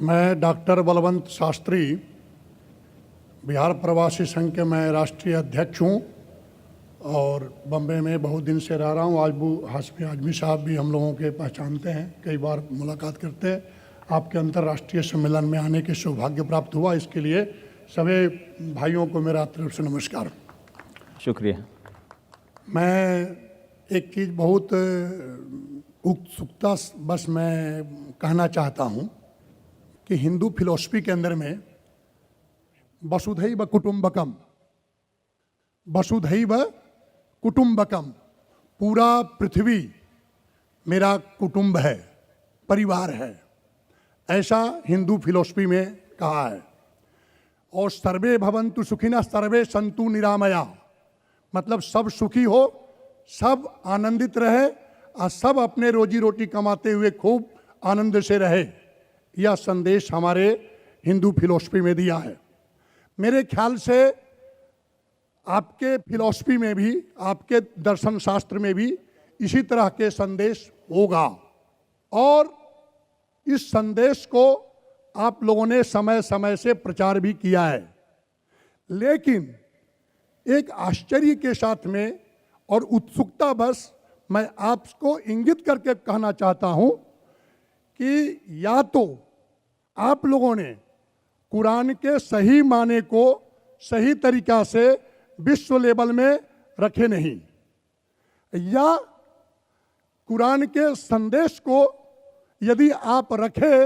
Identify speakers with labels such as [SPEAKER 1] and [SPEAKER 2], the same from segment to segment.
[SPEAKER 1] मैं डॉक्टर बलवंत शास्त्री बिहार प्रवासी संघ के मैं राष्ट्रीय अध्यक्ष हूँ और बम्बई में बहुत दिन से रह रहा हूँ। आज हाशमी आजमी साहब भी हम लोगों के पहचानते हैं, कई बार मुलाकात करते हैं। आपके अंतर्राष्ट्रीय सम्मेलन में आने के सौभाग्य प्राप्त हुआ, इसके लिए सभी भाइयों को मेरा तरफ से नमस्कार।
[SPEAKER 2] शुक्रिया।
[SPEAKER 1] मैं एक चीज़ बहुत उत्सुकता बस मैं कहना चाहता हूँ कि हिंदू फिलॉसफी के अंदर में वसुधैव कुटुंबकम, वसुधैव कुटुंबकम, पूरा पृथ्वी मेरा कुटुंब है, परिवार है, ऐसा हिंदू फिलॉसफी में कहा है। और सर्वे भवन्तु सुखिनः सर्वे सन्तु निरामया, मतलब सब सुखी हो, सब आनंदित रहे और सब अपने रोजी रोटी कमाते हुए खूब आनंद से रहे। यह संदेश हमारे हिंदू फिलॉसफी में दिया है। मेरे ख्याल से आपके फिलॉसफी में भी, आपके दर्शन शास्त्र में भी इसी तरह के संदेश होगा और इस संदेश को आप लोगों ने समय समय से प्रचार भी किया है। लेकिन एक आश्चर्य के साथ में और उत्सुकता बस मैं आपको इंगित करके कहना चाहता हूं कि या तो आप लोगों ने कुरान के सही माने को सही तरीका से विश्व लेवल में रखे नहीं, या कुरान के संदेश को यदि आप रखे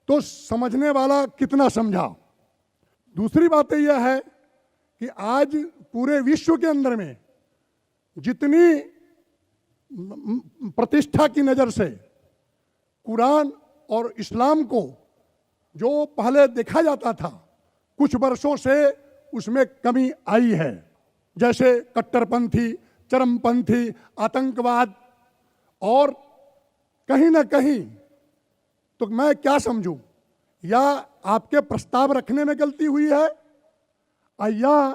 [SPEAKER 1] तो समझने वाला कितना समझा। दूसरी बात यह है कि आज पूरे विश्व के अंदर में जितनी प्रतिष्ठा की नज़र से कुरान और इस्लाम को जो पहले देखा जाता था, कुछ वर्षों से उसमें कमी आई है। जैसे कट्टरपंथी, चरमपंथी, आतंकवाद, और कहीं ना कहीं तो मैं क्या समझूं, या आपके प्रस्ताव रखने में गलती हुई है, या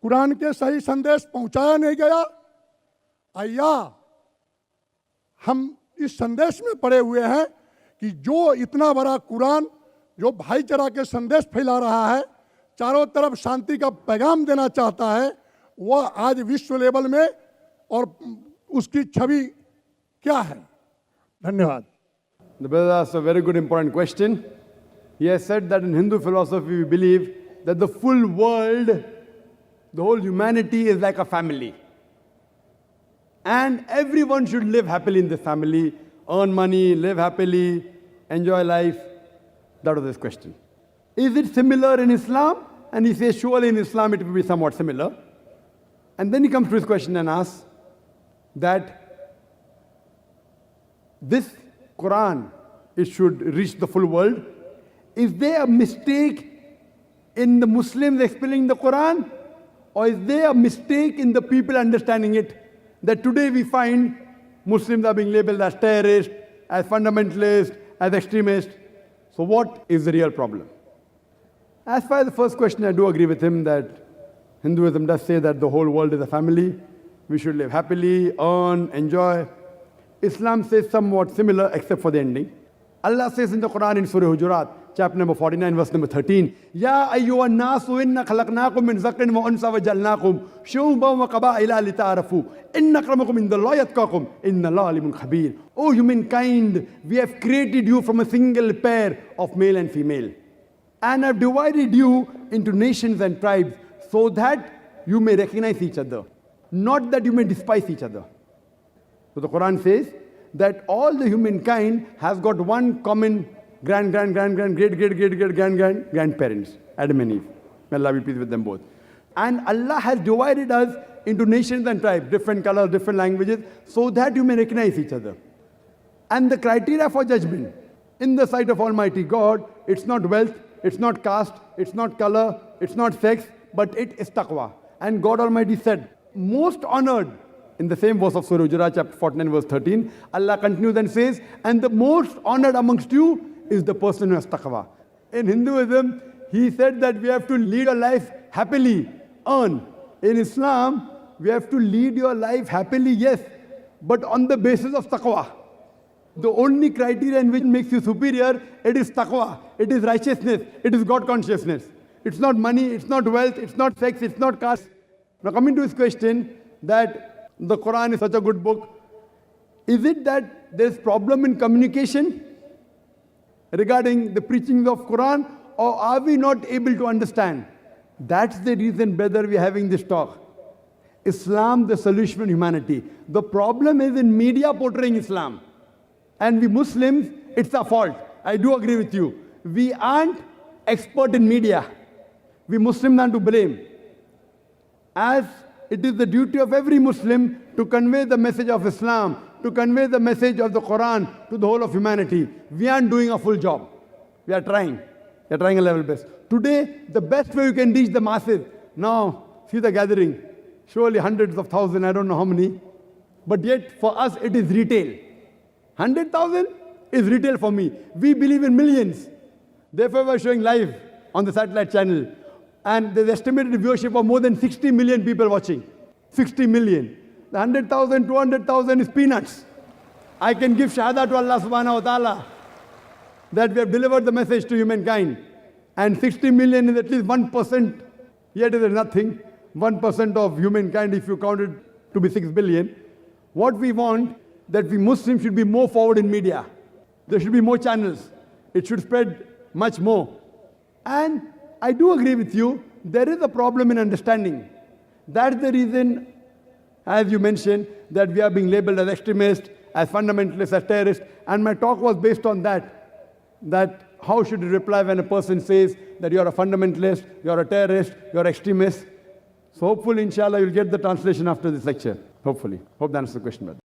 [SPEAKER 1] कुरान के सही संदेश पहुंचाया नहीं गया, या हम इस संदेश में पड़े हुए हैं कि जो इतना बड़ा कुरान जो भाईचारा के संदेश फैला रहा है, चारों तरफ शांति का पैगाम देना चाहता है, वह आज विश्व लेवल में और उसकी छवि क्या है। धन्यवाद।
[SPEAKER 3] The brother asked a very good important question. He has said that in Hindu philosophy we believe that the full world, the whole humanity is like a family. And everyone should live happily in this family, earn money, live happily, enjoy life. That was his question. Is it similar in Islam? And he says, surely in Islam it will be somewhat similar. And then he comes to his question and asks that this Quran, it should reach the full world. Is there a mistake in the Muslims explaining the Quran? Or is there a mistake in the people understanding it? That today we find Muslims are being labeled as terrorists, as fundamentalists, as extremists. So what is the real problem? As far as the first question, I do agree with him that Hinduism does say that the whole world is a family. We should live happily, earn, enjoy. Islam says somewhat similar except for the ending. Allah says in the Quran in Surah Hujurat, chapter number 49, verse number 13, Ya ayyuhan nasu inna khalaqnakum min zakrin wa unsa wa jalnakum shu'uban wa qaba'ila lita'arafu inna akramakum indallahi atqakum inna Allaha alimun khabir. O humankind, we have created you from a single pair of male and female and have divided you into nations and tribes so that you may recognize each other, not that you may despise each other. So the Quran says that all the humankind has got one common grandparents, Adam and Eve. May Allah be pleased with them both. And Allah has divided us into nations and tribes, different colors, different languages, so that you may recognize each other. And the criteria for judgment in the sight of Almighty God, it's not wealth, it's not caste, it's not color, it's not sex, but it is taqwa. And God Almighty said, most honored, in the same verse of Surah Hujurat, chapter 49, verse 13, Allah continues and says, and the most honored amongst you is the person who has taqwa. In Hinduism, he said that we have to lead a life happily, earn. In Islam, we have to lead your life happily, yes, but on the basis of taqwa. The only criterion which makes you superior, it is taqwa, it is righteousness, it is God consciousness. It's not money, it's not wealth, it's not sex, it's not caste. Now coming to his question that the Quran is such a good book, is it that there's problem in communication regarding the preaching of Quran, or are we not able to understand? That's the reason, brother, we're having this talk. Islam, the solution for humanity. The problem is in media portraying Islam. And we Muslims, it's our fault. I do agree with you. We aren't expert in media. We Muslims are to blame. As it is the duty of every Muslim to convey the message of Islam, to convey the message of the Quran to the whole of humanity. We aren't doing a full job. We are trying. We are trying a level best. Today, the best way you can reach the masses. Now, see the gathering. Surely hundreds of thousands, I don't know how many. But yet, for us, it is retail. 100,000 is retail for me. We believe in millions. Therefore, we're showing live on the satellite channel. And there's estimated viewership of more than 60 million people watching. 60 million. The 100,000, 200,000 is peanuts. I can give shahada to Allah subhanahu wa ta'ala that we have delivered the message to humankind. And 60 million is at least 1%. Yet it is nothing. 1% of humankind if you count it to be 6 billion. What we want, that we Muslims should be more forward in media. There should be more channels. It should spread much more. And I do agree with you, there is a problem in understanding. That's the reason, as you mentioned, that we are being labeled as extremists, as fundamentalists, as terrorists. And my talk was based on that how should you reply when a person says that you're a fundamentalist, you're a terrorist, you're extremist. So hopefully, inshallah, you'll get the translation after this lecture. Hopefully. Hope that answers the question, brother.